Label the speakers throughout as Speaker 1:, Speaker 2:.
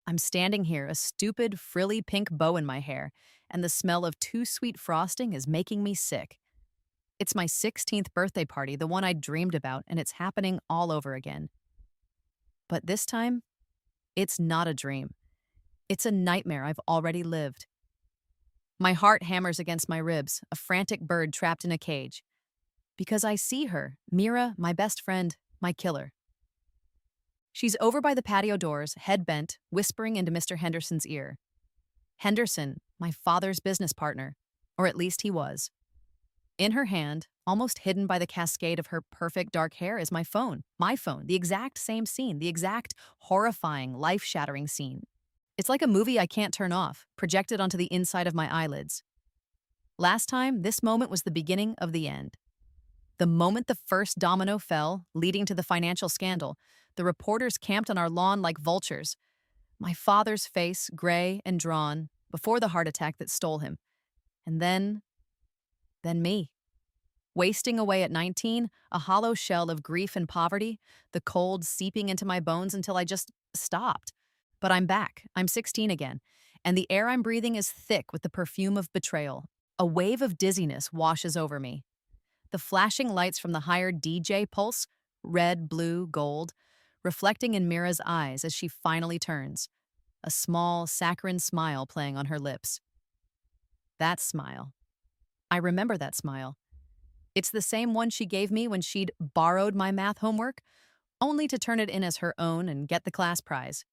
Speaker 1: I'm standing here, a stupid, frilly pink bow in my hair, and the smell of too sweet frosting is making me sick. It's my 16th birthday party, the one I dreamed about, and it's happening all over again. But this time, it's not a dream. It's a nightmare I've already lived. My heart hammers against my ribs, a frantic bird trapped in a cage. Because I see her, Mira, my best friend, my killer. She's over by the patio doors, head bent, whispering into Mr. Henderson's ear. Henderson, my father's business partner, or at least he was. In her hand, almost hidden by the cascade of her perfect dark hair, is my phone. My phone, the exact same scene, the exact horrifying, life-shattering scene. It's like a movie I can't turn off, projected onto the inside of my eyelids. Last time, this moment was the beginning of the end. The moment the first domino fell, leading to the financial scandal, the reporters camped on our lawn like vultures. My father's face, gray and drawn, before the heart attack that stole him. And then me. Wasting away at 19, a hollow shell of grief and poverty, the cold seeping into my bones until I just stopped. But I'm back. I'm 16 again, and the air I'm breathing is thick with the perfume of betrayal. A wave of dizziness washes over me. The flashing lights from the hired DJ pulse, red, blue, gold, reflecting in Mira's eyes as she finally turns, a small, saccharine smile playing on her lips. That smile. I remember that smile. It's the same one she gave me when she'd borrowed my math homework, only to turn it in as her own and get the class prize.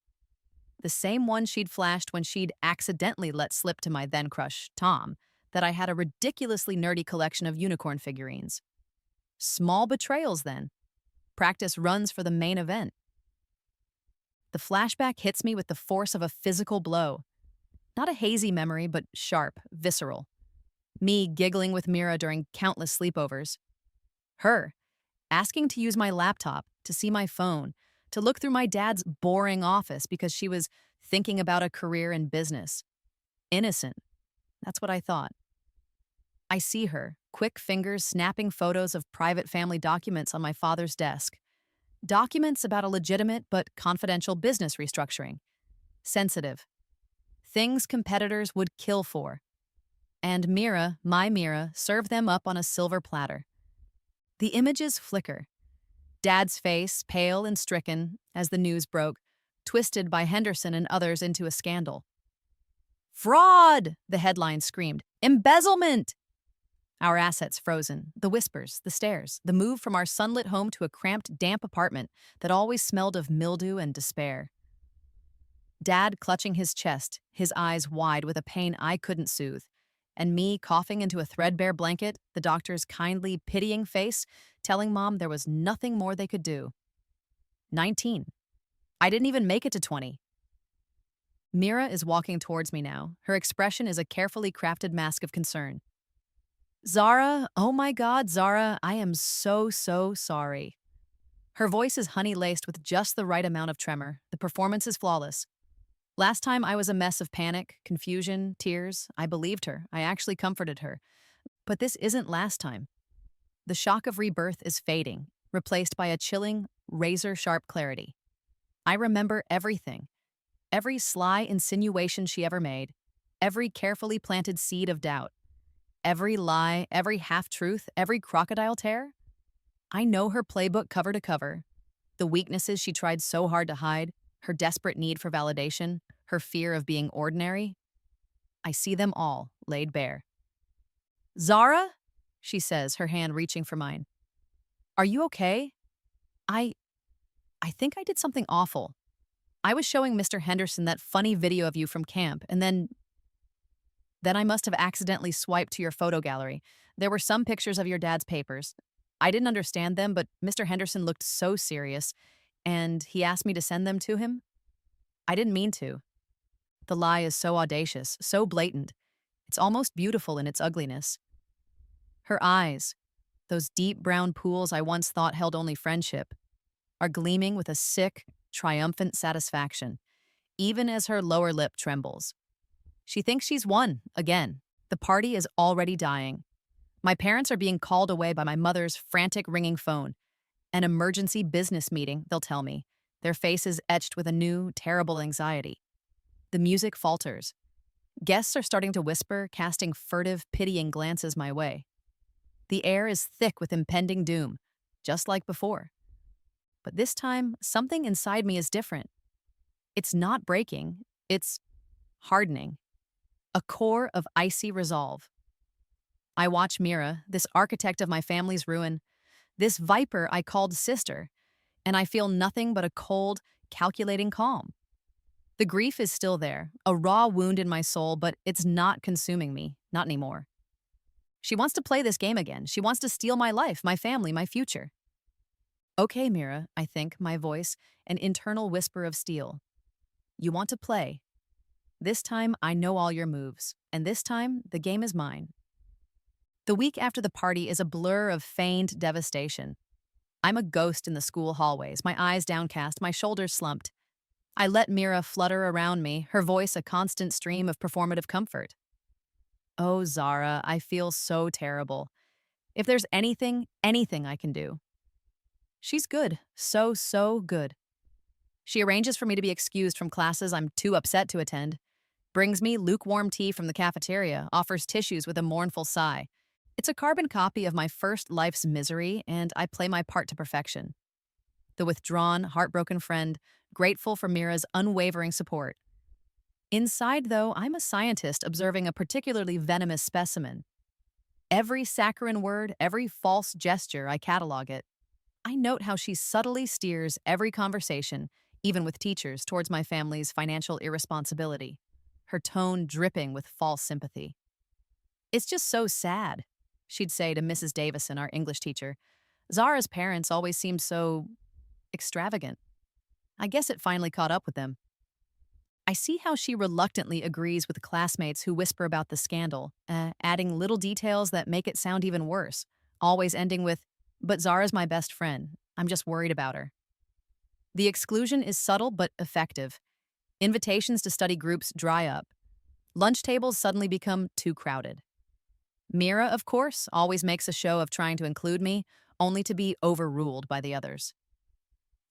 Speaker 1: The same one she'd flashed when she'd accidentally let slip to my then-crush, Tom, that I had a ridiculously nerdy collection of unicorn figurines. Small betrayals, then. Practice runs for the main event. The flashback hits me with the force of a physical blow. Not a hazy memory, but sharp, visceral. Me giggling with Mira during countless sleepovers. Her asking to use my laptop, to see my phone, to look through my dad's boring office because she was thinking about a career in business. Innocent. That's what I thought. I see her, quick fingers snapping photos of private family documents on my father's desk. Documents about a legitimate but confidential business restructuring. Sensitive. Things competitors would kill for. And Mira, my Mira, served them up on a silver platter. The images flicker. Dad's face, pale and stricken, as the news broke, twisted by Henderson and others into a scandal. "Fraud!" the headline screamed. "Embezzlement!" Our assets frozen, the whispers, the stares, the move from our sunlit home to a cramped, damp apartment that always smelled of mildew and despair. Dad clutching his chest, his eyes wide with a pain I couldn't soothe, and me coughing into a threadbare blanket, the doctor's kindly, pitying face, telling Mom there was nothing more they could do. 19. I didn't even make it to 20. Mira is walking towards me now. Her expression is a carefully crafted mask of concern. "Zara, oh my God, Zara, I am so sorry." Her voice is honey-laced with just the right amount of tremor. The performance is flawless. Last time I was a mess of panic, confusion, tears. I believed her. I actually comforted her. But this isn't last time. The shock of rebirth is fading, replaced by a chilling, razor-sharp clarity. I remember everything. Every sly insinuation she ever made. Every carefully planted seed of doubt. Every lie, every half-truth, every crocodile tear. I know her playbook cover to cover. The weaknesses she tried so hard to hide, her desperate need for validation, her fear of being ordinary. I see them all laid bare. "Zara?" she says, her hand reaching for mine. "Are you okay? I think I did something awful. I was showing Mr. Henderson that funny video of you from camp, and then I must have accidentally swiped to your photo gallery. There were some pictures of your dad's papers. I didn't understand them, but Mr. Henderson looked so serious, and he asked me to send them to him. I didn't mean to. The lie is so audacious, so blatant. It's almost beautiful in its ugliness. Her eyes, those deep brown pools I once thought held only friendship, are gleaming with a sick, triumphant satisfaction, even as her lower lip trembles. She thinks she's won, again. The party is already dying. My parents are being called away by my mother's frantic ringing phone. An emergency business meeting, they'll tell me, their faces etched with a new, terrible anxiety. The music falters. Guests are starting to whisper, casting furtive, pitying glances my way. The air is thick with impending doom, just like before. But this time, something inside me is different. It's not breaking, it's hardening. A core of icy resolve. I watch Mira, this architect of my family's ruin, this viper I called sister, and I feel nothing but a cold, calculating calm. The grief is still there, a raw wound in my soul, but it's not consuming me, not anymore. She wants to play this game again. She wants to steal my life, my family, my future. Okay, Mira, I think, my voice, an internal whisper of steel. You want to play. This time, I know all your moves, and this time, the game is mine. The week after the party is a blur of feigned devastation. I'm a ghost in the school hallways, my eyes downcast, my shoulders slumped. I let Mira flutter around me, her voice a constant stream of performative comfort. Oh, Zara, I feel so terrible. If there's anything I can do. She's good, so good. She arranges for me to be excused from classes I'm too upset to attend, brings me lukewarm tea from the cafeteria, offers tissues with a mournful sigh. It's a carbon copy of my first life's misery, and I play my part to perfection. The withdrawn, heartbroken friend, grateful for Mira's unwavering support. Inside, though, I'm a scientist observing a particularly venomous specimen. Every saccharine word, every false gesture, I catalog it. I note how she subtly steers every conversation, even with teachers, towards my family's financial irresponsibility, her tone dripping with false sympathy. It's just so sad, she'd say to Mrs. Davison, our English teacher. Zara's parents always seemed so extravagant. I guess it finally caught up with them. I see how she reluctantly agrees with classmates who whisper about the scandal, adding little details that make it sound even worse, always ending with, "But Zara's my best friend. I'm just worried about her." The exclusion is subtle but effective. Invitations to study groups dry up. Lunch tables suddenly become too crowded. Mira, of course, always makes a show of trying to include me, only to be overruled by the others.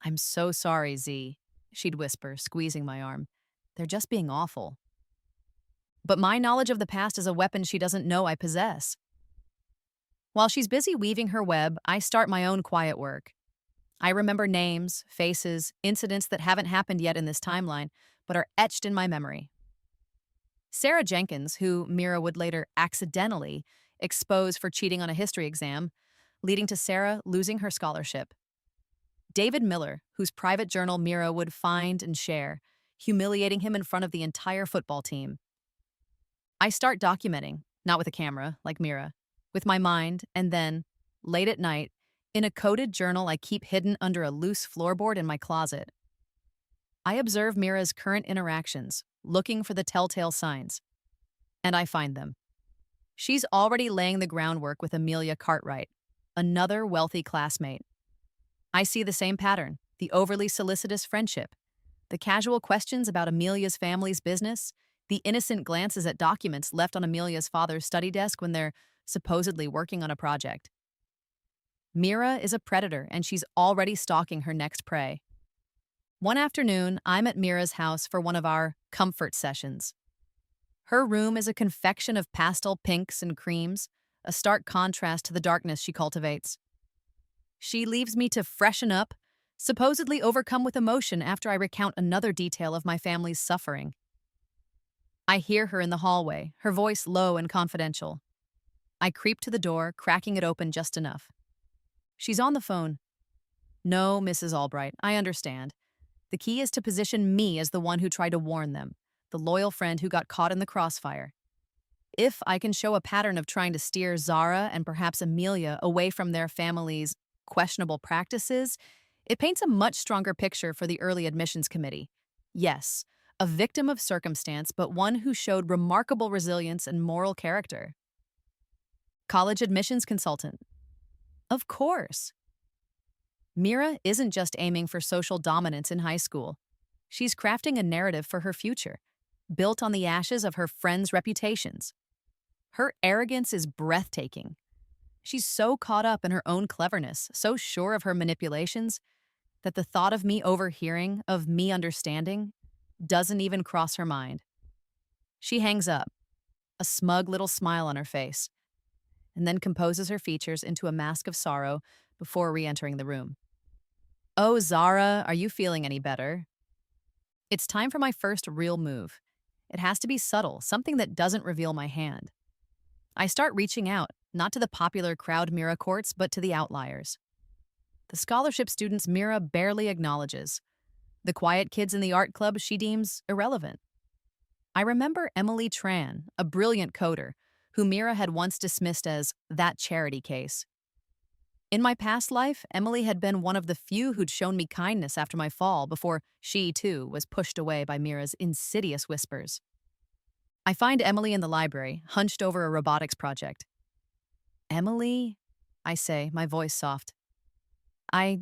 Speaker 1: "I'm so sorry, Z," she'd whisper, squeezing my arm. "They're just being awful." But my knowledge of the past is a weapon she doesn't know I possess. While she's busy weaving her web, I start my own quiet work. I remember names, faces, incidents that haven't happened yet in this timeline, but are etched in my memory. Sarah Jenkins, who Mira would later accidentally expose for cheating on a history exam, leading to Sarah losing her scholarship. David Miller, whose private journal Mira would find and share, humiliating him in front of the entire football team. I start documenting, not with a camera, like Mira, with my mind, and then, late at night, in a coded journal I keep hidden under a loose floorboard in my closet. I observe Mira's current interactions, looking for the telltale signs. And I find them. She's already laying the groundwork with Amelia Cartwright, another wealthy classmate. I see the same pattern, the overly solicitous friendship, the casual questions about Amelia's family's business, the innocent glances at documents left on Amelia's father's study desk when they're supposedly working on a project. Mira is a predator, and she's already stalking her next prey. One afternoon, I'm at Mira's house for one of our comfort sessions. Her room is a confection of pastel pinks and creams, a stark contrast to the darkness she cultivates. She leaves me to freshen up, supposedly overcome with emotion after I recount another detail of my family's suffering. I hear her in the hallway, her voice low and confidential. I creep to the door, cracking it open just enough. She's on the phone. "No, Mrs. Albright, I understand. The key is to position me as the one who tried to warn them, the loyal friend who got caught in the crossfire. If I can show a pattern of trying to steer Zara and perhaps Amelia away from their family's questionable practices, it paints a much stronger picture for the early admissions committee. Yes, a victim of circumstance, but one who showed remarkable resilience and moral character." College admissions consultant. Of course. Mira isn't just aiming for social dominance in high school. She's crafting a narrative for her future, built on the ashes of her friends' reputations. Her arrogance is breathtaking. She's so caught up in her own cleverness, so sure of her manipulations, that the thought of me overhearing, of me understanding, doesn't even cross her mind. She hangs up, a smug little smile on her face, and then composes her features into a mask of sorrow before re entering the room. Oh, Zara, are you feeling any better? It's time for my first real move. It has to be subtle, something that doesn't reveal my hand. I start reaching out, not to the popular crowd Mira courts, but to the outliers. The scholarship students Mira barely acknowledges. The quiet kids in the art club she deems irrelevant. I remember Emily Tran, a brilliant coder, who Mira had once dismissed as that charity case. In my past life, Emily had been one of the few who'd shown me kindness after my fall before she, too, was pushed away by Mira's insidious whispers. I find Emily in the library, hunched over a robotics project. Emily, I say, my voice soft. I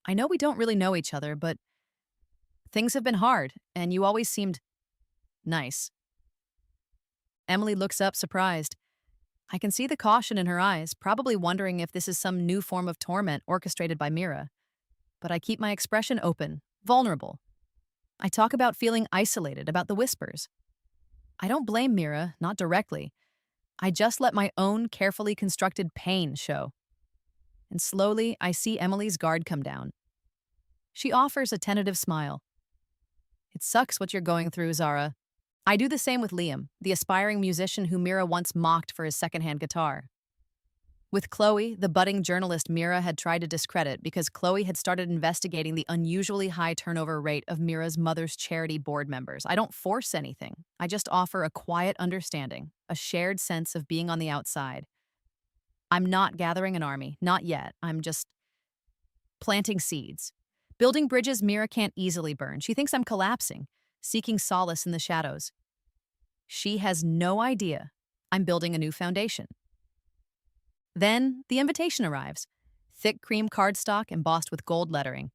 Speaker 1: know we don't really know each other, but things have been hard, and you always seemed nice. Emily looks up, surprised. I can see the caution in her eyes, probably wondering if this is some new form of torment orchestrated by Mira. But I keep my expression open, vulnerable. I talk about feeling isolated, about the whispers. I don't blame Mira, not directly. I just let my own carefully constructed pain show. And slowly, I see Emily's guard come down. She offers a tentative smile. It sucks what you're going through, Zara. I do the same with Liam, the aspiring musician who Mira once mocked for his secondhand guitar. With Chloe, the budding journalist Mira had tried to discredit because Chloe had started investigating the unusually high turnover rate of Mira's mother's charity board members. I don't force anything. I just offer a quiet understanding, a shared sense of being on the outside. I'm not gathering an army, not yet. I'm just planting seeds. Building bridges Mira can't easily burn. She thinks I'm collapsing, seeking solace in the shadows. She has no idea I'm building a new foundation. Then the invitation arrives, thick cream cardstock embossed with gold lettering.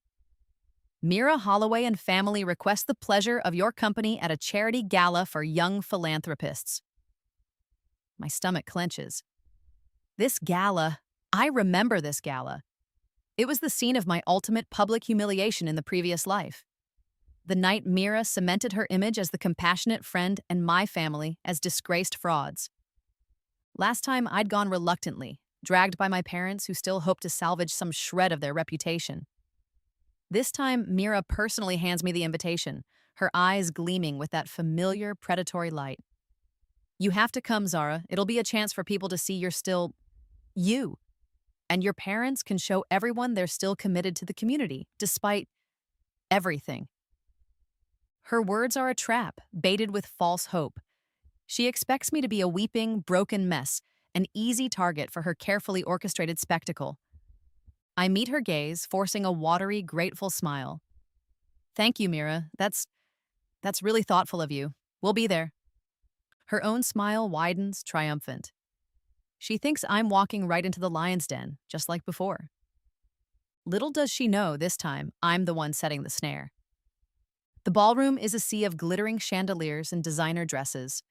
Speaker 1: Mira Holloway and family request the pleasure of your company at a charity gala for young philanthropists. My stomach clenches. This gala, I remember this gala. It was the scene of my ultimate public humiliation in the previous life. The night Mira cemented her image as the compassionate friend and my family as disgraced frauds. Last time I'd gone reluctantly, dragged by my parents who still hoped to salvage some shred of their reputation. This time, Mira personally hands me the invitation, her eyes gleaming with that familiar predatory light. You have to come, Zara. It'll be a chance for people to see you're still you. And your parents can show everyone they're still committed to the community, despite everything. Her words are a trap, baited with false hope. She expects me to be a weeping, broken mess, an easy target for her carefully orchestrated spectacle. I meet her gaze, forcing a watery, grateful smile. Thank you, Mira. That's really thoughtful of you. We'll be there. Her own smile widens, triumphant. She thinks I'm walking right into the lion's den, just like before. Little does she know this time I'm the one setting the snare. The ballroom is a sea of glittering chandeliers and designer dresses.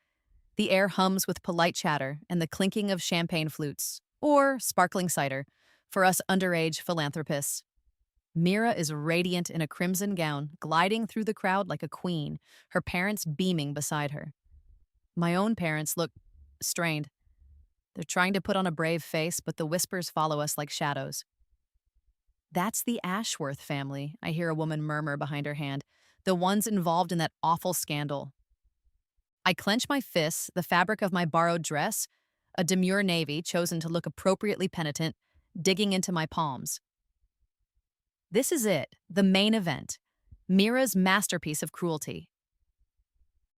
Speaker 1: The air hums with polite chatter and the clinking of champagne flutes, or sparkling cider, for us underage philanthropists. Mira is radiant in a crimson gown, gliding through the crowd like a queen, her parents beaming beside her. My own parents look strained. They're trying to put on a brave face, but the whispers follow us like shadows. That's the Ashworth family, I hear a woman murmur behind her hand. The ones involved in that awful scandal. I clench my fists, the fabric of my borrowed dress, a demure navy chosen to look appropriately penitent, digging into my palms. This is it, the main event, Mira's masterpiece of cruelty.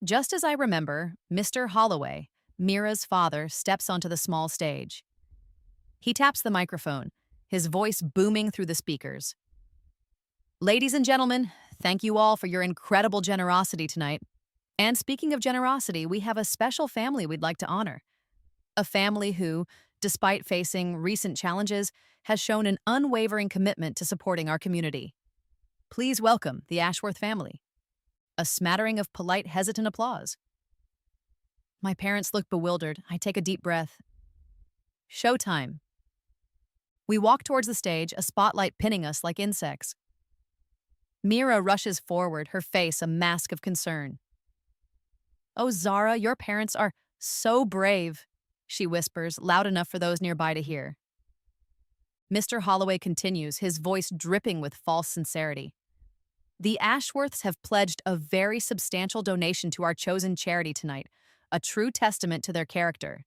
Speaker 1: Just as I remember, Mr. Holloway, Mira's father, steps onto the small stage. He taps the microphone, his voice booming through the speakers. Ladies and gentlemen, thank you all for your incredible generosity tonight. And speaking of generosity, we have a special family we'd like to honor. A family who, despite facing recent challenges, has shown an unwavering commitment to supporting our community. Please welcome the Ashworth family. A smattering of polite, hesitant applause. My parents look bewildered. I take a deep breath. Showtime. We walk towards the stage, a spotlight pinning us like insects. Mira rushes forward, her face a mask of concern. "Oh, Zara, your parents are so brave," she whispers, loud enough for those nearby to hear. Mr. Holloway continues, his voice dripping with false sincerity. "The Ashworths have pledged a very substantial donation to our chosen charity tonight, a true testament to their character."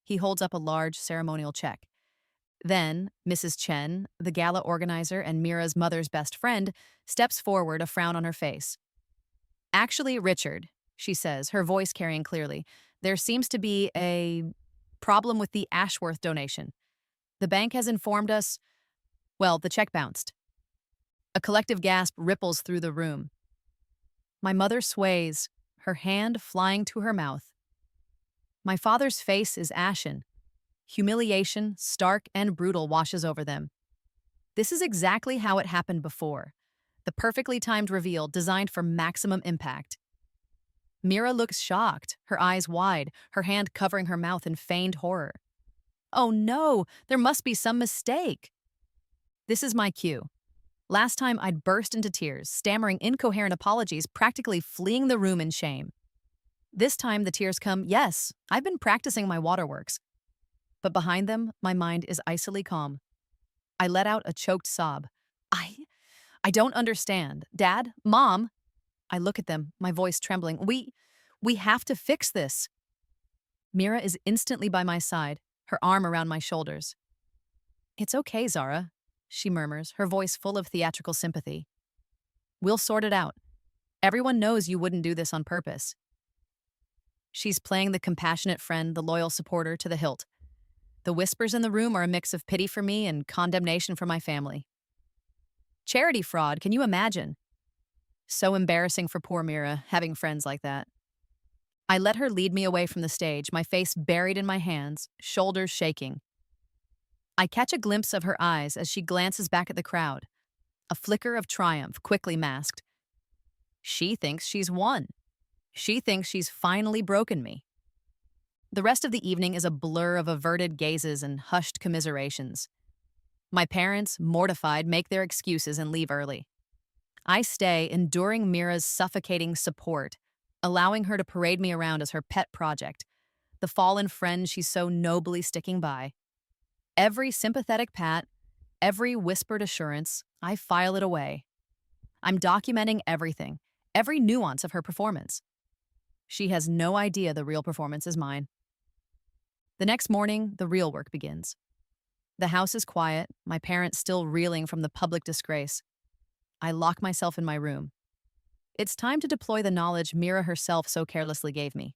Speaker 1: He holds up a large ceremonial check. Then, Mrs. Chen, the gala organizer and Mira's mother's best friend, steps forward, a frown on her face. "Actually, Richard," she says, her voice carrying clearly, "there seems to be a problem with the Ashworth donation. The bank has informed us, well, the check bounced." A collective gasp ripples through the room. My mother sways, her hand flying to her mouth. My father's face is ashen. Humiliation, stark and brutal, washes over them. This is exactly how it happened before. The perfectly timed reveal designed for maximum impact. Mira looks shocked, her eyes wide, her hand covering her mouth in feigned horror. "Oh no, there must be some mistake." This is my cue. Last time I'd burst into tears, stammering incoherent apologies, practically fleeing the room in shame. This time the tears come, yes, I've been practicing my waterworks. But behind them, my mind is icily calm. I let out a choked sob. I don't understand. Dad? Mom? I look at them, my voice trembling. We have to fix this." Mira is instantly by my side, her arm around my shoulders. "It's okay, Zara," she murmurs, her voice full of theatrical sympathy. "We'll sort it out. Everyone knows you wouldn't do this on purpose." She's playing the compassionate friend, the loyal supporter, to the hilt. The whispers in the room are a mix of pity for me and condemnation for my family. Charity fraud, can you imagine? So embarrassing for poor Mira, having friends like that. I let her lead me away from the stage, my face buried in my hands, shoulders shaking. I catch a glimpse of her eyes as she glances back at the crowd. A flicker of triumph, quickly masked. She thinks she's won. She thinks she's finally broken me. The rest of the evening is a blur of averted gazes and hushed commiserations. My parents, mortified, make their excuses and leave early. I stay, enduring Mira's suffocating support, allowing her to parade me around as her pet project, the fallen friend she's so nobly sticking by. Every sympathetic pat, every whispered assurance, I file it away. I'm documenting everything, every nuance of her performance. She has no idea the real performance is mine. The next morning, the real work begins. The house is quiet, my parents still reeling from the public disgrace. I lock myself in my room. It's time to deploy the knowledge Mira herself so carelessly gave me.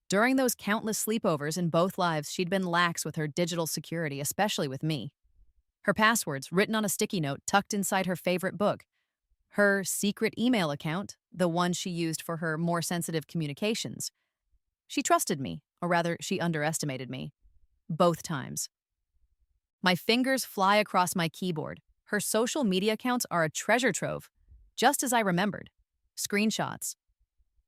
Speaker 1: During those countless sleepovers in both lives, she'd been lax with her digital security, especially with me. Her passwords, written on a sticky note tucked inside her favorite book. Her secret email account, the one she used for her more sensitive communications. She trusted me, or rather, she underestimated me. Both times. My fingers fly across my keyboard. Her social media accounts are a treasure trove, just as I remembered. Screenshots.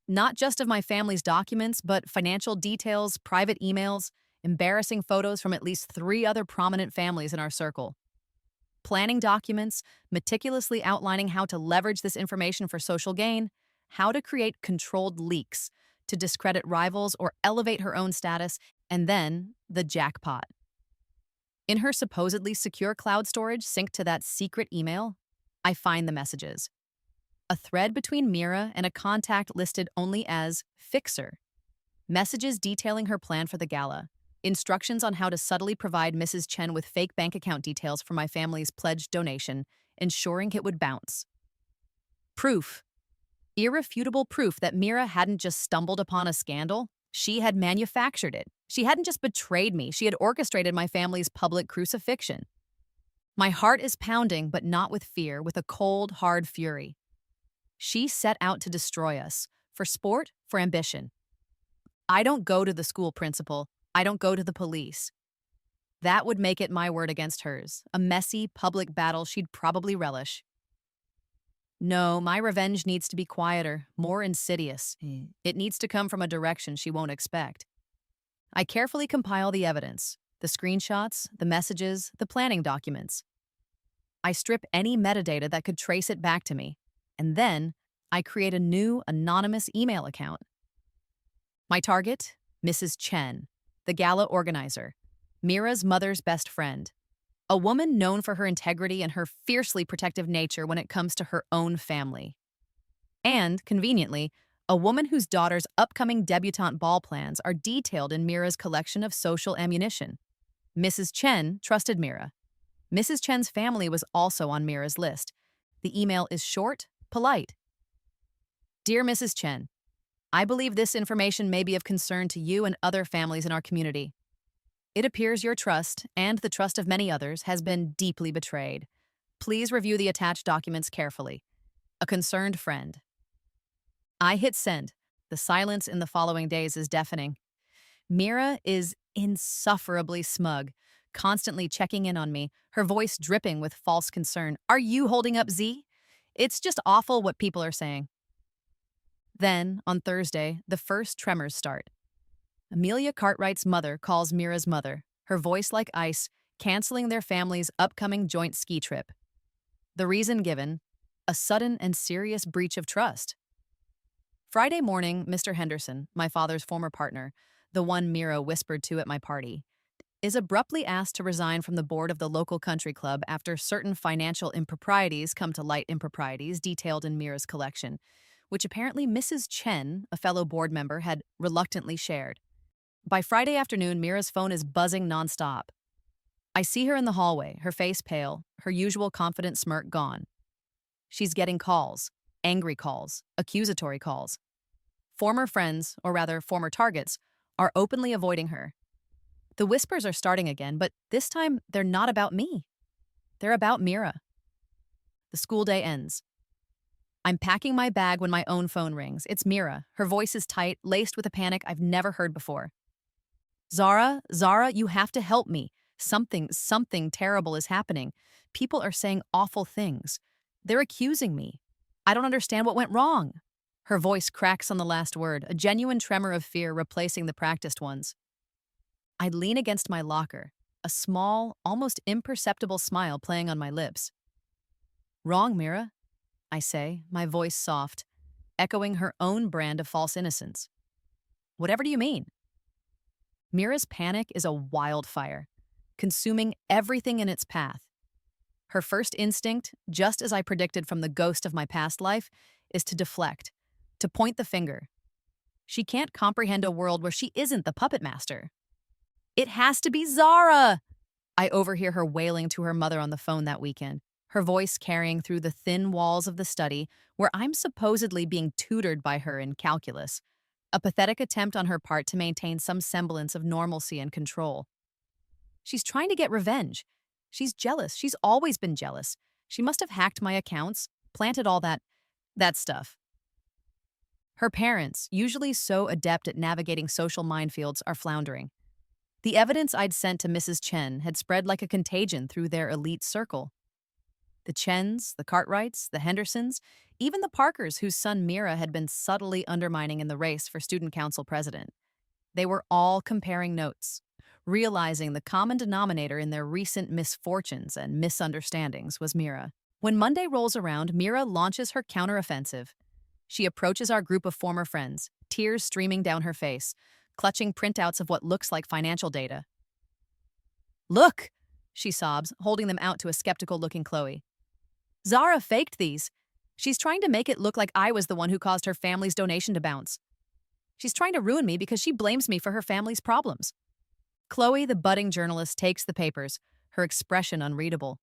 Speaker 1: Not just of my family's documents, but financial details, private emails, embarrassing photos from at least 3 other prominent families in our circle. Planning documents, meticulously outlining how to leverage this information for social gain, how to create controlled leaks, to discredit rivals or elevate her own status, and then the jackpot. In her supposedly secure cloud storage synced to that secret email, I find the messages. A thread between Mira and a contact listed only as Fixer. Messages detailing her plan for the gala. Instructions on how to subtly provide Mrs. Chen with fake bank account details for my family's pledged donation, ensuring it would bounce. Proof. Irrefutable proof that Mira hadn't just stumbled upon a scandal, she had manufactured it. She hadn't just betrayed me, she had orchestrated my family's public crucifixion. My heart is pounding, but not with fear, with a cold, hard fury. She set out to destroy us, for sport, for ambition. I don't go to the school principal, I don't go to the police. That would make it my word against hers, a messy, public battle she'd probably relish. No, my revenge needs to be quieter, more insidious. It needs to come from a direction she won't expect. I carefully compile the evidence, the screenshots, the messages, the planning documents. I strip any metadata that could trace it back to me, and then I create a new anonymous email account. My target? Mrs. Chen, the gala organizer, Mira's mother's best friend, a woman known for her integrity and her fiercely protective nature when it comes to her own family. And, conveniently, a woman whose daughter's upcoming debutante ball plans are detailed in Mira's collection of social ammunition. Mrs. Chen trusted Mira. Mrs. Chen's family was also on Mira's list. The email is short, polite. Dear Mrs. Chen, I believe this information may be of concern to you and other families in our community. It appears your trust, and the trust of many others, has been deeply betrayed. Please review the attached documents carefully. A concerned friend. I hit send. The silence in the following days is deafening. Mira is insufferably smug, constantly checking in on me, her voice dripping with false concern. Are you holding up, Z? It's just awful what people are saying. Then, on Thursday, the first tremors start. Amelia Cartwright's mother calls Mira's mother, her voice like ice, canceling their family's upcoming joint ski trip. The reason given, a sudden and serious breach of trust. Friday morning, Mr. Henderson, my father's former partner, the one Mira whispered to at my party, is abruptly asked to resign from the board of the local country club after certain financial improprieties come to light, improprieties detailed in Mira's collection, which apparently Mrs. Chen, a fellow board member, had reluctantly shared. By Friday afternoon, Mira's phone is buzzing nonstop. I see her in the hallway, her face pale, her usual confident smirk gone. She's getting calls, angry calls, accusatory calls. Former friends, or rather former targets, are openly avoiding her. The whispers are starting again, but this time they're not about me. They're about Mira. The school day ends. I'm packing my bag when my own phone rings. It's Mira. Her voice is tight, laced with a panic I've never heard before. Zara, you have to help me. Something terrible is happening. People are saying awful things. They're accusing me. I don't understand what went wrong. Her voice cracks on the last word, a genuine tremor of fear replacing the practiced ones. I lean against my locker, a small, almost imperceptible smile playing on my lips. Wrong, Mira, I say, my voice soft, echoing her own brand of false innocence. Whatever do you mean? Mira's panic is a wildfire, consuming everything in its path. Her first instinct, just as I predicted from the ghost of my past life, is to deflect, to point the finger. She can't comprehend a world where she isn't the puppet master. It has to be Zara! I overhear her wailing to her mother on the phone that weekend, her voice carrying through the thin walls of the study where I'm supposedly being tutored by her in calculus, a pathetic attempt on her part to maintain some semblance of normalcy and control. She's trying to get revenge. She's jealous. She's always been jealous. She must have hacked my accounts, planted all that stuff. Her parents, usually so adept at navigating social minefields, are floundering. The evidence I'd sent to Mrs. Chen had spread like a contagion through their elite circle. The Chens, the Cartwrights, the Hendersons, even the Parkers whose son Mira had been subtly undermining in the race for student council president. They were all comparing notes, realizing the common denominator in their recent misfortunes and misunderstandings was Mira. When Monday rolls around, Mira launches her counteroffensive. She approaches our group of former friends, tears streaming down her face, clutching printouts of what looks like financial data. Look, she sobs, holding them out to a skeptical-looking Chloe. Zara faked these. She's trying to make it look like I was the one who caused her family's donation to bounce. She's trying to ruin me because she blames me for her family's problems. Chloe, the budding journalist, takes the papers, her expression unreadable.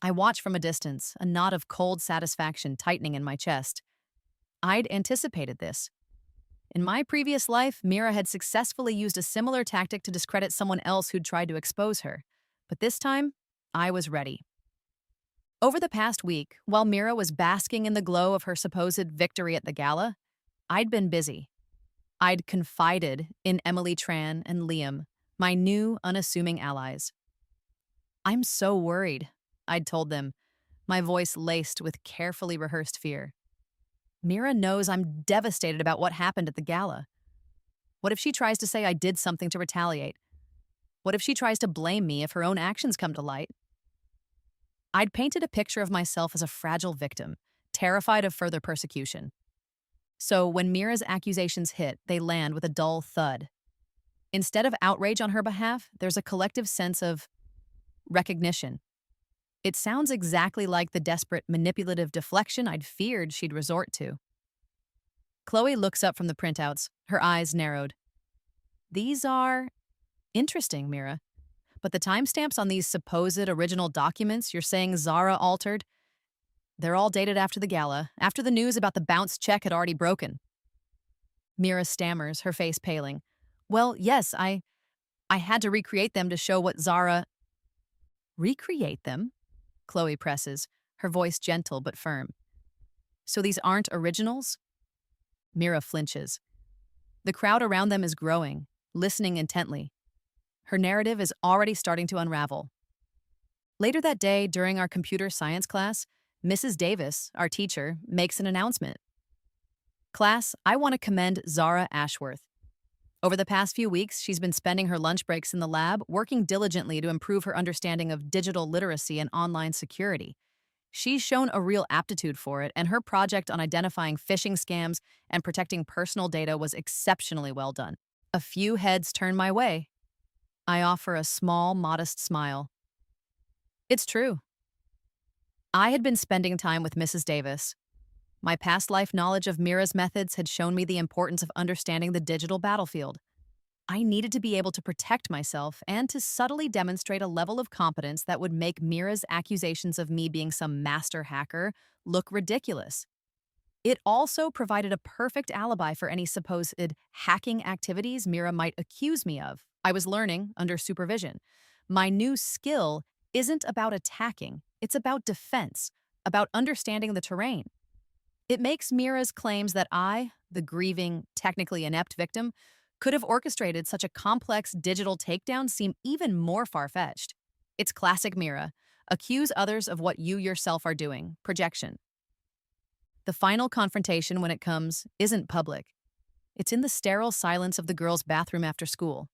Speaker 1: I watch from a distance, a knot of cold satisfaction tightening in my chest. I'd anticipated this. In my previous life, Mira had successfully used a similar tactic to discredit someone else who'd tried to expose her. But this time, I was ready. Over the past week, while Mira was basking in the glow of her supposed victory at the gala, I'd been busy. I'd confided in Emily Tran and Liam, my new, unassuming allies. I'm so worried, I'd told them, my voice laced with carefully rehearsed fear. Mira knows I'm devastated about what happened at the gala. What if she tries to say I did something to retaliate? What if she tries to blame me if her own actions come to light? I'd painted a picture of myself as a fragile victim, terrified of further persecution. So when Mira's accusations hit, they land with a dull thud. Instead of outrage on her behalf, there's a collective sense of recognition. It sounds exactly like the desperate, manipulative deflection I'd feared she'd resort to. Chloe looks up from the printouts, her eyes narrowed. These are interesting, Mira. But the timestamps on these supposed original documents you're saying Zara altered, they're all dated after the gala, after the news about the bounce check had already broken. Mira stammers, her face paling. Well, yes, I had to recreate them to show what Zara... Recreate them? Chloe presses, her voice gentle but firm. So these aren't originals? Mira flinches. The crowd around them is growing, listening intently. Her narrative is already starting to unravel. Later that day, during our computer science class, Mrs. Davis, our teacher, makes an announcement. Class, I want to commend Zara Ashworth. Over the past few weeks, she's been spending her lunch breaks in the lab, working diligently to improve her understanding of digital literacy and online security. She's shown a real aptitude for it, and her project on identifying phishing scams and protecting personal data was exceptionally well done. A few heads turn my way. I offer a small, modest smile. It's true. I had been spending time with Mrs. Davis. My past life knowledge of Mira's methods had shown me the importance of understanding the digital battlefield. I needed to be able to protect myself and to subtly demonstrate a level of competence that would make Mira's accusations of me being some master hacker look ridiculous. It also provided a perfect alibi for any supposed hacking activities Mira might accuse me of. I was learning under supervision. My new skill isn't about attacking, it's about defense, about understanding the terrain. It makes Mira's claims that I, the grieving, technically inept victim, could have orchestrated such a complex digital takedown seem even more far-fetched. It's classic Mira. Accuse others of what you yourself are doing. Projection. The final confrontation, when it comes, isn't public. It's in the sterile silence of the girls' bathroom after school.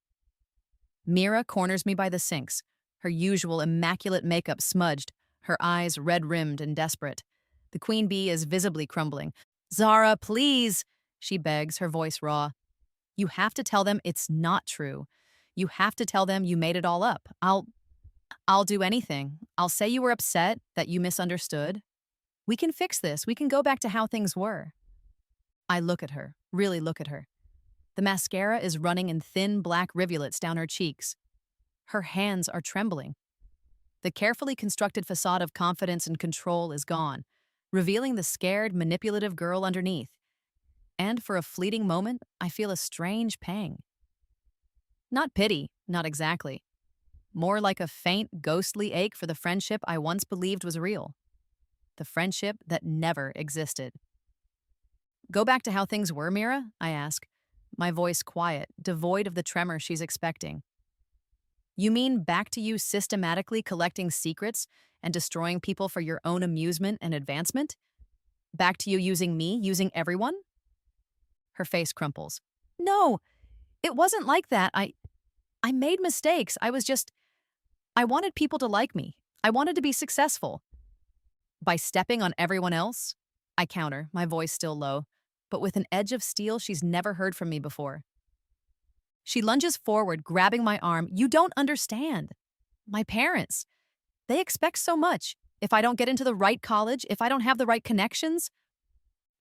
Speaker 1: Mira corners me by the sinks, her usual immaculate makeup smudged, her eyes red-rimmed and desperate. The queen bee is visibly crumbling. Zara, please, she begs, her voice raw. You have to tell them it's not true. You have to tell them you made it all up. I'll do anything. I'll say you were upset, that you misunderstood. We can fix this. We can go back to how things were. I look at her, really look at her. The mascara is running in thin black rivulets down her cheeks. Her hands are trembling. The carefully constructed facade of confidence and control is gone, revealing the scared, manipulative girl underneath. And for a fleeting moment, I feel a strange pang. Not pity, not exactly. More like a faint, ghostly ache for the friendship I once believed was real. The friendship that never existed. Go back to how things were, Mira? I ask, my voice quiet, devoid of the tremor she's expecting. You mean back to you systematically collecting secrets and destroying people for your own amusement and advancement? Back to you using me, using everyone? Her face crumples. No, it wasn't like that. I made mistakes. I wanted people to like me. I wanted to be successful. By stepping on everyone else? I counter, my voice still low, but with an edge of steel she's never heard from me before. She lunges forward, grabbing my arm. You don't understand. My parents, they expect so much. If I don't get into the right college, if I don't have the right connections,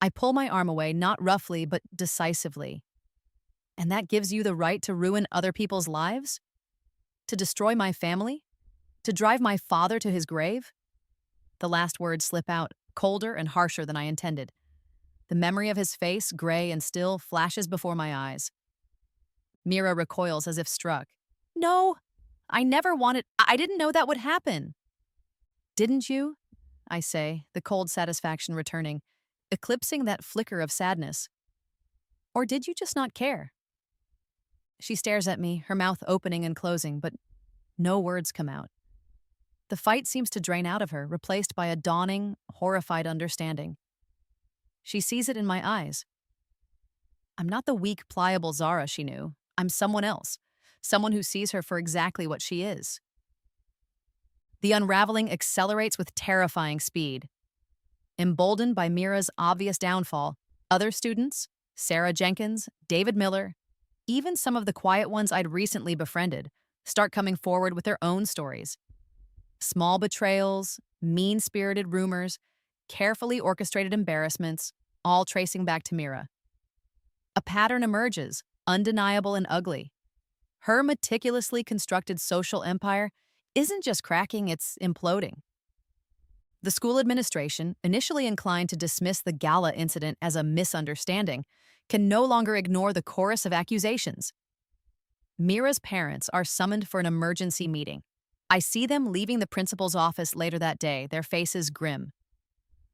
Speaker 1: I pull my arm away, not roughly, but decisively. And that gives you the right to ruin other people's lives? To destroy my family? To drive my father to his grave? The last words slip out, colder and harsher than I intended. The memory of his face, gray and still, flashes before my eyes. Mira recoils as if struck. No, I didn't know that would happen. Didn't you? I say, the cold satisfaction returning, eclipsing that flicker of sadness. Or did you just not care? She stares at me, her mouth opening and closing, but no words come out. The fight seems to drain out of her, replaced by a dawning, horrified understanding. She sees it in my eyes. I'm not the weak, pliable Zara she knew. I'm someone else, someone who sees her for exactly what she is. The unraveling accelerates with terrifying speed. Emboldened by Mira's obvious downfall, other students, Sarah Jenkins, David Miller, even some of the quiet ones I'd recently befriended, start coming forward with their own stories. Small betrayals, mean-spirited rumors, carefully orchestrated embarrassments, all tracing back to Mira. A pattern emerges, undeniable and ugly. Her meticulously constructed social empire isn't just cracking, it's imploding. The school administration, initially inclined to dismiss the gala incident as a misunderstanding, can no longer ignore the chorus of accusations. Mira's parents are summoned for an emergency meeting. I see them leaving the principal's office later that day, their faces grim.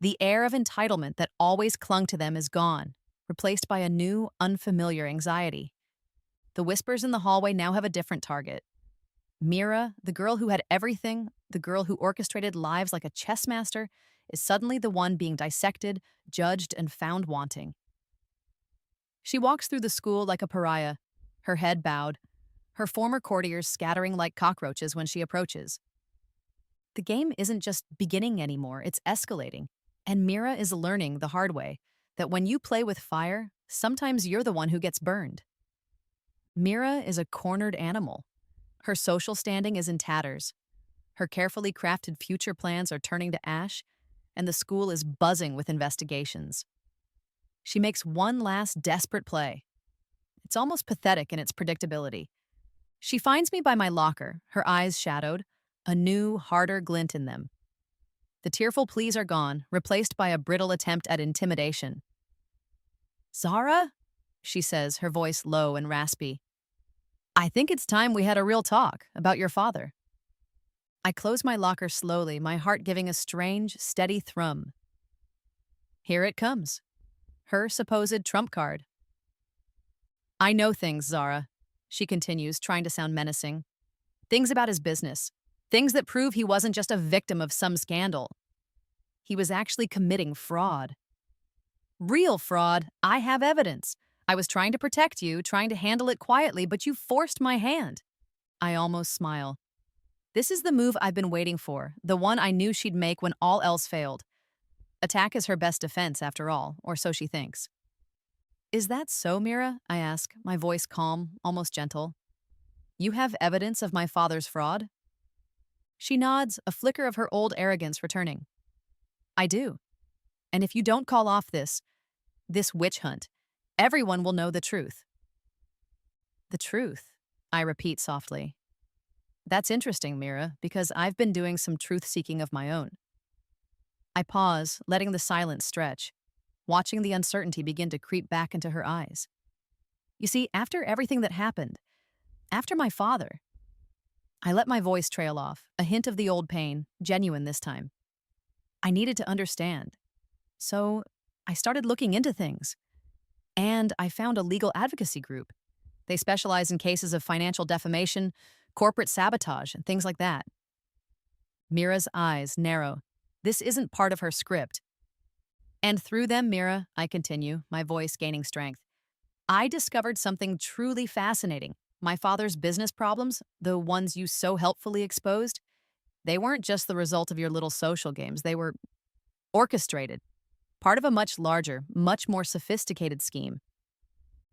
Speaker 1: The air of entitlement that always clung to them is gone, replaced by a new, unfamiliar anxiety. The whispers in the hallway now have a different target. Mira, the girl who had everything, the girl who orchestrated lives like a chess master, is suddenly the one being dissected, judged, and found wanting. She walks through the school like a pariah, her head bowed, her former courtiers scattering like cockroaches when she approaches. The game isn't just beginning anymore, it's escalating, and Mira is learning the hard way that when you play with fire, sometimes you're the one who gets burned. Mira is a cornered animal. Her social standing is in tatters. Her carefully crafted future plans are turning to ash, and the school is buzzing with investigations. She makes one last desperate play. It's almost pathetic in its predictability. She finds me by my locker, her eyes shadowed, a new, harder glint in them. The tearful pleas are gone, replaced by a brittle attempt at intimidation. "Zara?" she says, her voice low and raspy. "I think it's time we had a real talk about your father." I close my locker slowly, my heart giving a strange, steady thrum. Here it comes. Her supposed trump card. "I know things, Zara," she continues, trying to sound menacing. "Things about his business. Things that prove he wasn't just a victim of some scandal. He was actually committing fraud. Real fraud. I have evidence. I was trying to protect you, trying to handle it quietly, but you forced my hand." I almost smile. This is the move I've been waiting for, the one I knew she'd make when all else failed. Attack is her best defense, after all, or so she thinks. "Is that so, Mira?" I ask, my voice calm, almost gentle. "You have evidence of my father's fraud?" She nods, a flicker of her old arrogance returning. "I do. And if you don't call off this witch hunt, everyone will know the truth." "The truth," I repeat softly. "That's interesting, Mira, because I've been doing some truth-seeking of my own." I pause, letting the silence stretch, watching the uncertainty begin to creep back into her eyes. You see, after everything that happened, after my father, I let my voice trail off, a hint of the old pain, genuine this time. I needed to understand. So I started looking into things. And I found a legal advocacy group. They specialize in cases of financial defamation, corporate sabotage, and things like that. Mira's eyes narrow. This isn't part of her script. "And through them, Mira," I continue, my voice gaining strength, "I discovered something truly fascinating. My father's business problems, the ones you so helpfully exposed, they weren't just the result of your little social games. They were orchestrated, part of a much larger, much more sophisticated scheme."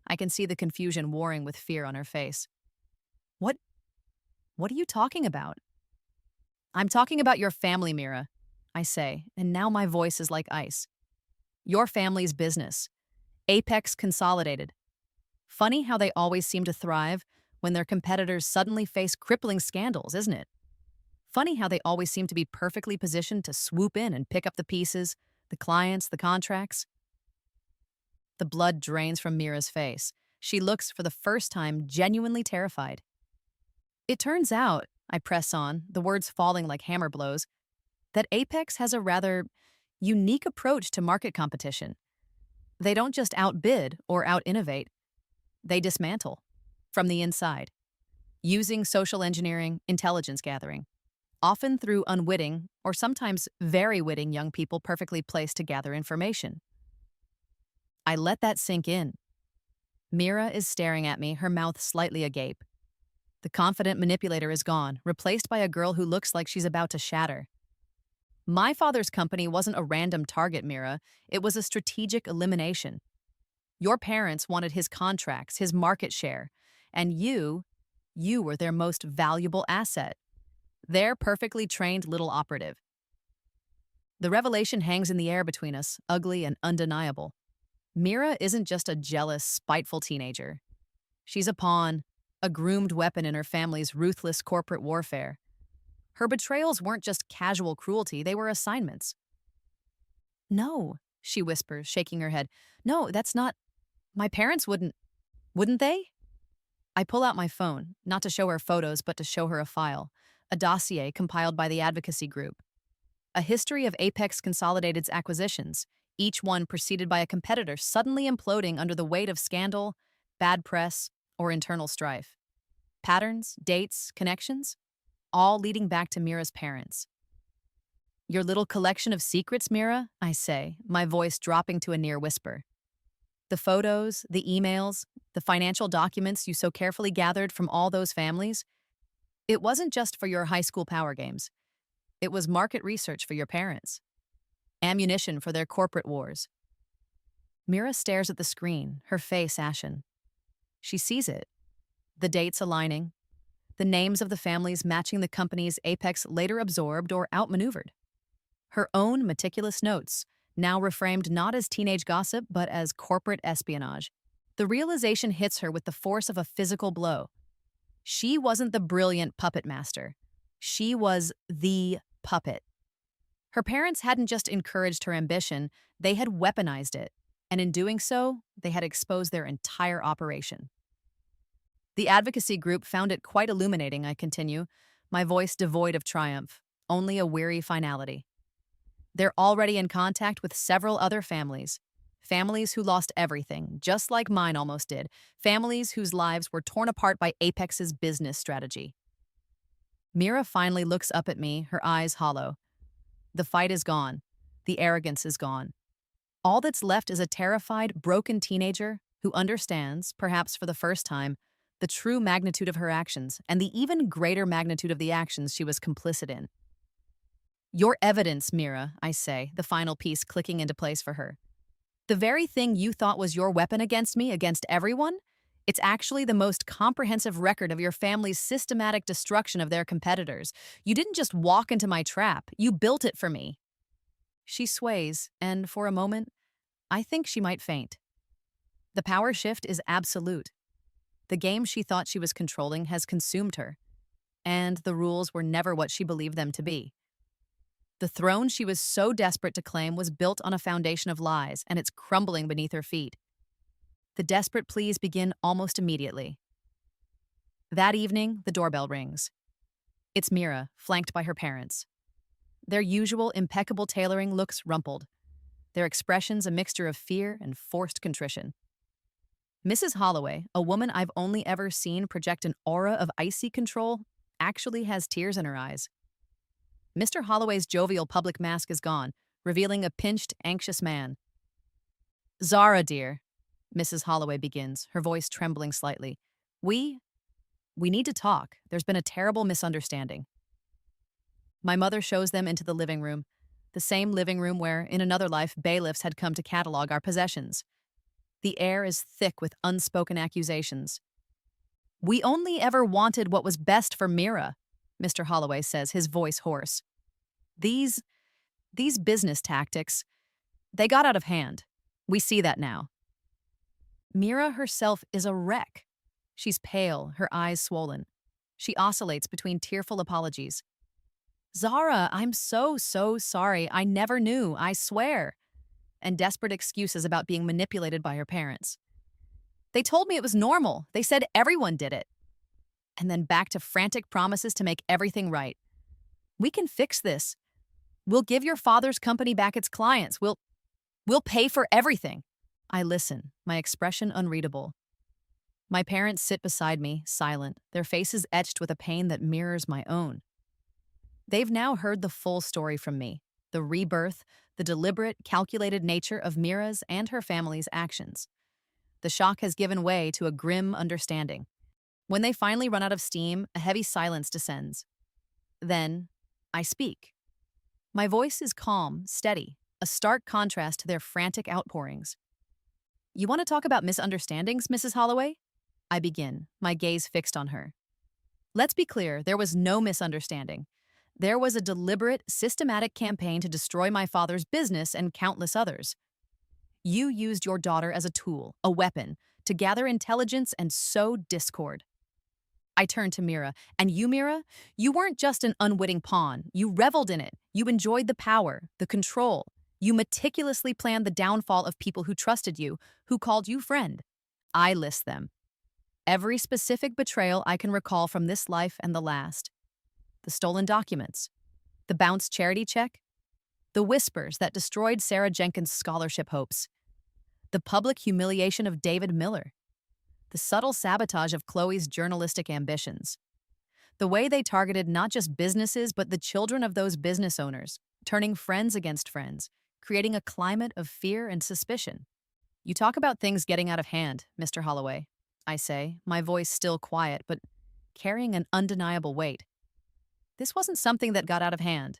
Speaker 1: I can see the confusion warring with fear on her face. What are you talking about?" "I'm talking about your family, Mira," I say, and now my voice is like ice. "Your family's business. Apex Consolidated. Funny how they always seem to thrive when their competitors suddenly face crippling scandals, isn't it? Funny how they always seem to be perfectly positioned to swoop in and pick up the pieces, the clients, the contracts." The blood drains from Mira's face. She looks, for the first time, genuinely terrified. "It turns out," I press on, the words falling like hammer blows, "that Apex has a rather unique approach to market competition. They don't just outbid or out-innovate. They dismantle from the inside, using social engineering, intelligence gathering, often through unwitting or sometimes very witting young people perfectly placed to gather information." I let that sink in. Mira is staring at me, her mouth slightly agape. The confident manipulator is gone, replaced by a girl who looks like she's about to shatter. My father's company wasn't a random target, Mira. It was a strategic elimination. Your parents wanted his contracts, his market share, and you were their most valuable asset. Their perfectly trained little operative. The revelation hangs in the air between us, ugly and undeniable. Mira isn't just a jealous, spiteful teenager. She's a pawn, a groomed weapon in her family's ruthless corporate warfare. Her betrayals weren't just casual cruelty, they were assignments. No, she whispers, shaking her head. No, that's not. My parents wouldn't they? I pull out my phone, not to show her photos, but to show her a file, a dossier compiled by the advocacy group. A history of Apex Consolidated's acquisitions, each one preceded by a competitor suddenly imploding under the weight of scandal, bad press, or internal strife. Patterns, dates, connections, all leading back to Mira's parents. Your little collection of secrets, Mira, I say, my voice dropping to a near whisper. The photos, the emails, the financial documents you so carefully gathered from all those families, it wasn't just for your high school power games. It was market research for your parents. Ammunition for their corporate wars. Mira stares at the screen, her face ashen. She sees it. The dates aligning. The names of the families matching the companies Apex later absorbed or outmaneuvered. Her own meticulous notes, now reframed not as teenage gossip, but as corporate espionage. The realization hits her with the force of a physical blow. She wasn't the brilliant puppet master. She was the puppet. Her parents hadn't just encouraged her ambition, they had weaponized it, and in doing so, they had exposed their entire operation. The advocacy group found it quite illuminating, I continue, my voice devoid of triumph, only a weary finality. They're already in contact with several other families. Families who lost everything, just like mine almost did. Families whose lives were torn apart by Apex's business strategy. Mira finally looks up at me, her eyes hollow. The fight is gone. The arrogance is gone. All that's left is a terrified, broken teenager who understands, perhaps for the first time, the true magnitude of her actions and the even greater magnitude of the actions she was complicit in. Your evidence, Mira, I say, the final piece clicking into place for her. The very thing you thought was your weapon against me, against everyone, it's actually the most comprehensive record of your family's systematic destruction of their competitors. You didn't just walk into my trap, you built it for me. She sways, and for a moment, I think she might faint. The power shift is absolute. The game she thought she was controlling has consumed her, and the rules were never what she believed them to be. The throne she was so desperate to claim was built on a foundation of lies, and it's crumbling beneath her feet. The desperate pleas begin almost immediately. That evening, the doorbell rings. It's Mira, flanked by her parents. Their usual impeccable tailoring looks rumpled, their expressions a mixture of fear and forced contrition. Mrs. Holloway, a woman I've only ever seen project an aura of icy control, actually has tears in her eyes. Mr. Holloway's jovial public mask is gone, revealing a pinched, anxious man. Zara, dear, Mrs. Holloway begins, her voice trembling slightly. We need to talk. There's been a terrible misunderstanding. My mother shows them into the living room, the same living room where, in another life, bailiffs had come to catalog our possessions. The air is thick with unspoken accusations. We only ever wanted what was best for Mira, Mr. Holloway says, his voice hoarse. These business tactics, they got out of hand. We see that now. Mira herself is a wreck. She's pale, her eyes swollen. She oscillates between tearful apologies. Zara, I'm so sorry. I never knew, I swear. And desperate excuses about being manipulated by her parents. They told me it was normal. They said everyone did it. And then back to frantic promises to make everything right. We can fix this. We'll give your father's company back its clients. We'll pay for everything. I listen, my expression unreadable. My parents sit beside me, silent, their faces etched with a pain that mirrors my own. They've now heard the full story from me, the rebirth, the deliberate, calculated nature of Mira's and her family's actions. The shock has given way to a grim understanding. When they finally run out of steam, a heavy silence descends. Then, I speak. My voice is calm, steady, a stark contrast to their frantic outpourings. You want to talk about misunderstandings, Mrs. Holloway? I begin, my gaze fixed on her. Let's be clear, there was no misunderstanding. There was a deliberate, systematic campaign to destroy my father's business and countless others. You used your daughter as a tool, a weapon, to gather intelligence and sow discord. I turned to Mira. And you, Mira? You weren't just an unwitting pawn. You reveled in it. You enjoyed the power, the control. You meticulously planned the downfall of people who trusted you, who called you friend. I list them. Every specific betrayal I can recall from this life and the last. The stolen documents. The bounced charity check. The whispers that destroyed Sarah Jenkins' scholarship hopes. The public humiliation of David Miller. The subtle sabotage of Chloe's journalistic ambitions. The way they targeted not just businesses, but the children of those business owners, turning friends against friends, creating a climate of fear and suspicion. You talk about things getting out of hand, Mr. Holloway, I say, my voice still quiet, but carrying an undeniable weight. This wasn't something that got out of hand.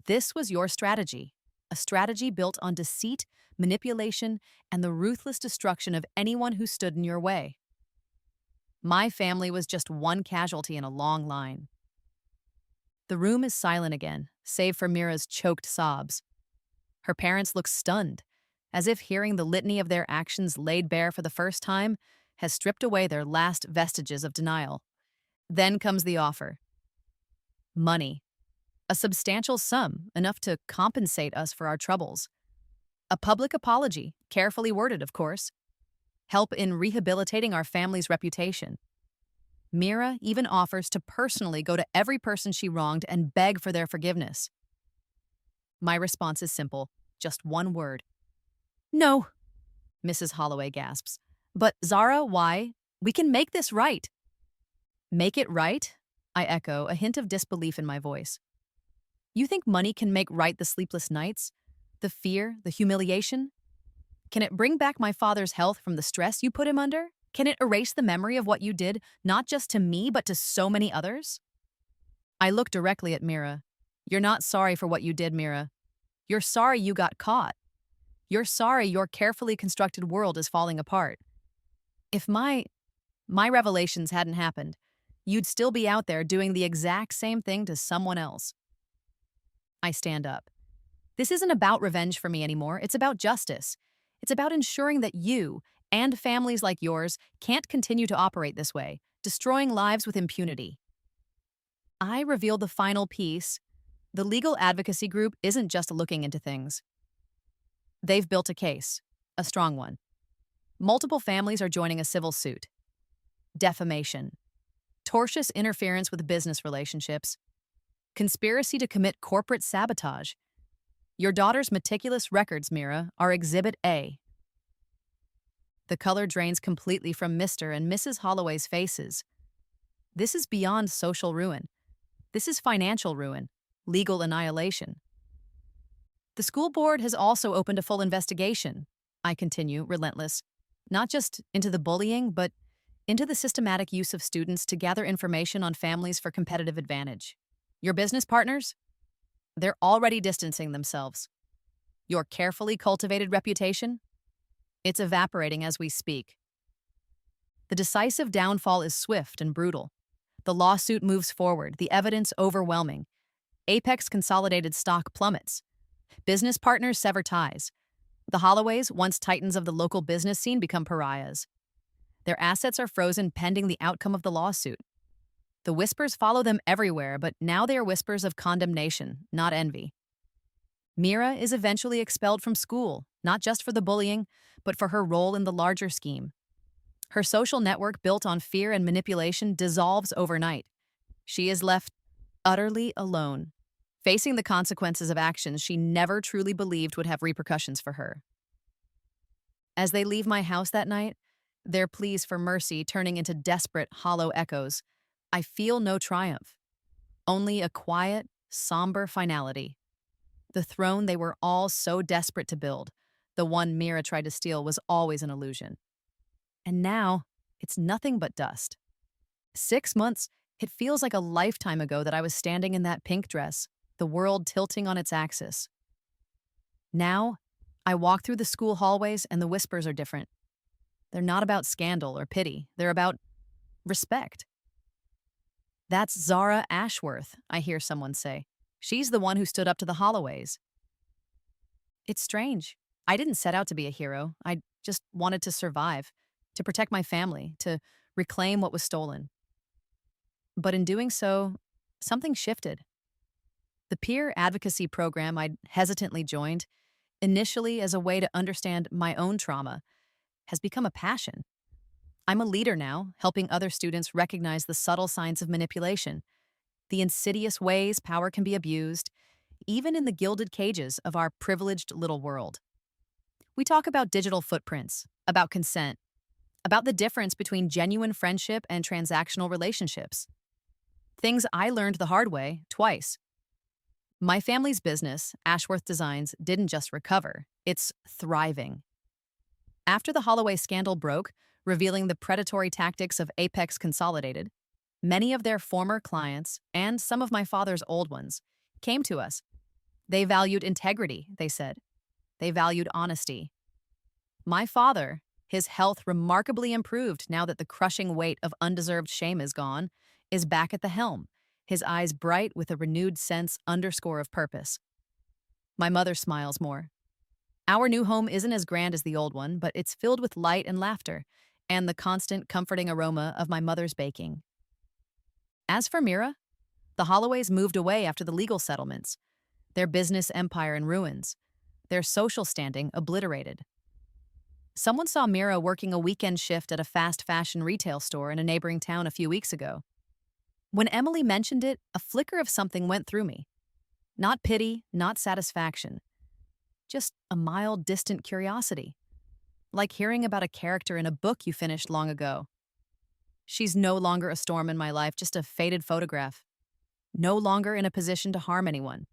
Speaker 1: This was your strategy, a strategy built on deceit, manipulation, and the ruthless destruction of anyone who stood in your way. My family was just one casualty in a long line. The room is silent again, save for Mira's choked sobs. Her parents look stunned, as if hearing the litany of their actions laid bare for the first time has stripped away their last vestiges of denial. Then comes the offer. Money. A substantial sum, enough to compensate us for our troubles. A public apology, carefully worded, of course. Help in rehabilitating our family's reputation. Mira even offers to personally go to every person she wronged and beg for their forgiveness. My response is simple, just one word. No, Mrs. Holloway gasps. But Zara, why? We can make this right. Make it right? I echo, a hint of disbelief in my voice. You think money can make right the sleepless nights? The fear, the humiliation? Can it bring back my father's health from the stress you put him under? Can it erase the memory of what you did, not just to me, but to so many others? I look directly at Mira. You're not sorry for what you did, Mira. You're sorry you got caught. You're sorry your carefully constructed world is falling apart. If my revelations hadn't happened, you'd still be out there doing the exact same thing to someone else. I stand up. This isn't about revenge for me anymore. It's about justice. It's about ensuring that you and families like yours can't continue to operate this way, destroying lives with impunity. I reveal the final piece. The legal advocacy group isn't just looking into things. They've built a case, a strong one. Multiple families are joining a civil suit. Defamation. Tortious interference with business relationships. Conspiracy to commit corporate sabotage. Your daughter's meticulous records, Mira, are Exhibit A. The color drains completely from Mr. and Mrs. Holloway's faces. This is beyond social ruin. This is financial ruin, legal annihilation. The school board has also opened a full investigation, I continue, relentless, not just into the bullying, but into the systematic use of students to gather information on families for competitive advantage. Your business partners? They're already distancing themselves. Your carefully cultivated reputation? It's evaporating as we speak. The decisive downfall is swift and brutal. The lawsuit moves forward, the evidence overwhelming. Apex Consolidated stock plummets. Business partners sever ties. The Holloways, once titans of the local business scene, become pariahs. Their assets are frozen pending the outcome of the lawsuit. The whispers follow them everywhere, but now they are whispers of condemnation, not envy. Mira is eventually expelled from school, not just for the bullying, but for her role in the larger scheme. Her social network built on fear and manipulation dissolves overnight. She is left utterly alone, facing the consequences of actions she never truly believed would have repercussions for her. As they leave my house that night, their pleas for mercy turning into desperate, hollow echoes, I feel no triumph, only a quiet, somber finality. The throne they were all so desperate to build, the one Mira tried to steal, was always an illusion. And now, It's nothing but dust. 6 months, it feels like a lifetime ago that I was standing in that pink dress, the world tilting on its axis. Now, I walk through the school hallways and the whispers are different. They're not about scandal or pity, they're about respect. That's Zara Ashworth, I hear someone say. She's the one who stood up to the Holloways. It's strange. I didn't set out to be a hero. I just wanted to survive, to protect my family, to reclaim what was stolen. But in doing so, something shifted. The peer advocacy program I'd hesitantly joined, initially as a way to understand my own trauma, has become a passion. I'm a leader now, helping other students recognize the subtle signs of manipulation, the insidious ways power can be abused, even in the gilded cages of our privileged little world. We talk about digital footprints, about consent, about the difference between genuine friendship and transactional relationships. Things I learned the hard way, twice. My family's business, Ashworth Designs, didn't just recover, it's thriving. After the Holloway scandal broke, revealing the predatory tactics of Apex Consolidated, many of their former clients, and some of my father's old ones, came to us. They valued integrity, they said. They valued honesty. My father, his health remarkably improved now that the crushing weight of undeserved shame is gone, is back at the helm, his eyes bright with a renewed sense underscore of purpose. My mother smiles more. Our new home isn't as grand as the old one, but it's filled with light and laughter, and the constant comforting aroma of my mother's baking. As for Mira, the Holloways moved away after the legal settlements, their business empire in ruins, their social standing obliterated. Someone saw Mira working a weekend shift at a fast fashion retail store in a neighboring town a few weeks ago. When Emily mentioned it, a flicker of something went through me. Not pity, not satisfaction. Just a mild, distant curiosity. Like hearing about a character in a book you finished long ago. She's no longer a storm in my life, just a faded photograph. No longer in a position to harm anyone.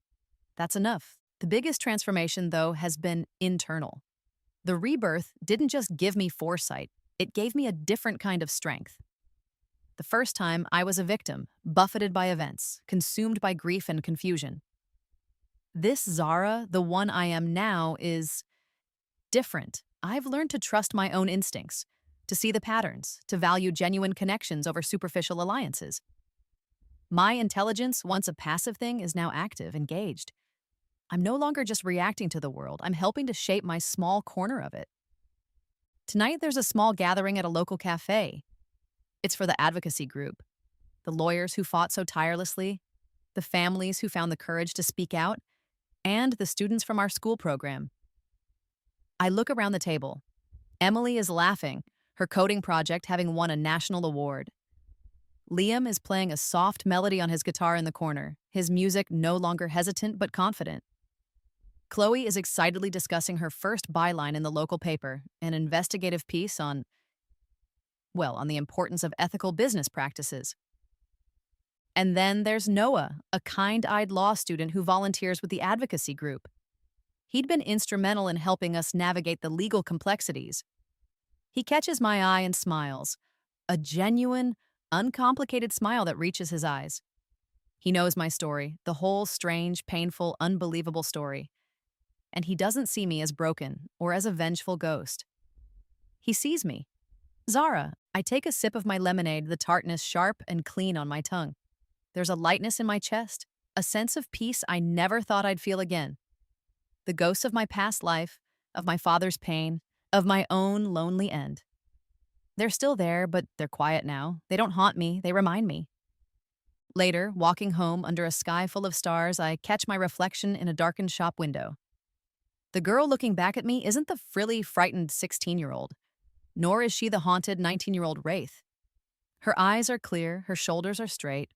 Speaker 1: That's enough. The biggest transformation, though, has been internal. The rebirth didn't just give me foresight, it gave me a different kind of strength. The first time, I was a victim, buffeted by events, consumed by grief and confusion. This Zara, the one I am now, is different. I've learned to trust my own instincts, to see the patterns, to value genuine connections over superficial alliances. My intelligence, once a passive thing, is now active, engaged. I'm no longer just reacting to the world, I'm helping to shape my small corner of it. Tonight, there's a small gathering at a local cafe. It's for the advocacy group, the lawyers who fought so tirelessly, the families who found the courage to speak out, and the students from our school program. I look around the table. Emily is laughing, her coding project having won a national award. Liam is playing a soft melody on his guitar in the corner, his music no longer hesitant but confident. Chloe is excitedly discussing her first byline in the local paper, an investigative piece on the importance of ethical business practices. And then there's Noah, a kind-eyed law student who volunteers with the advocacy group. He'd been instrumental in helping us navigate the legal complexities. He catches my eye and smiles, a genuine, uncomplicated smile that reaches his eyes. He knows my story, the whole strange, painful, unbelievable story. And he doesn't see me as broken or as a vengeful ghost. He sees me. Zara, I take a sip of my lemonade, the tartness sharp and clean on my tongue. There's a lightness in my chest, a sense of peace I never thought I'd feel again. The ghosts of my past life, of my father's pain, of my own lonely end. They're still there, but they're quiet now. They don't haunt me, they remind me. Later, walking home under a sky full of stars, I catch my reflection in a darkened shop window. The girl looking back at me isn't the frilly, frightened 16-year-old, nor is she the haunted 19-year-old wraith. Her eyes are clear, her shoulders are straight.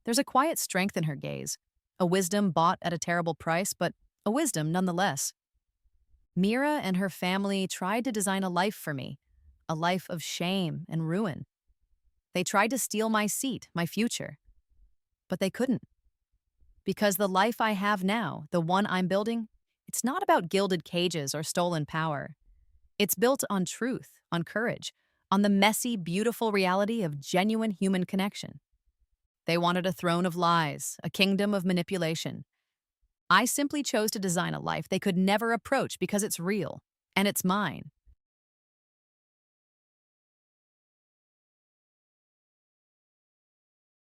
Speaker 1: There's a quiet strength in her gaze, a wisdom bought at a terrible price, but a wisdom nonetheless. Mira and her family tried to design a life for me, a life of shame and ruin. They tried to steal my seat, my future. But they couldn't. Because the life I have now, the one I'm building, it's not about gilded cages or stolen power. It's built on truth, on courage, on the messy, beautiful reality of genuine human connection. They wanted a throne of lies, a kingdom of manipulation. I simply chose to design a life they could never approach because it's real, and it's mine.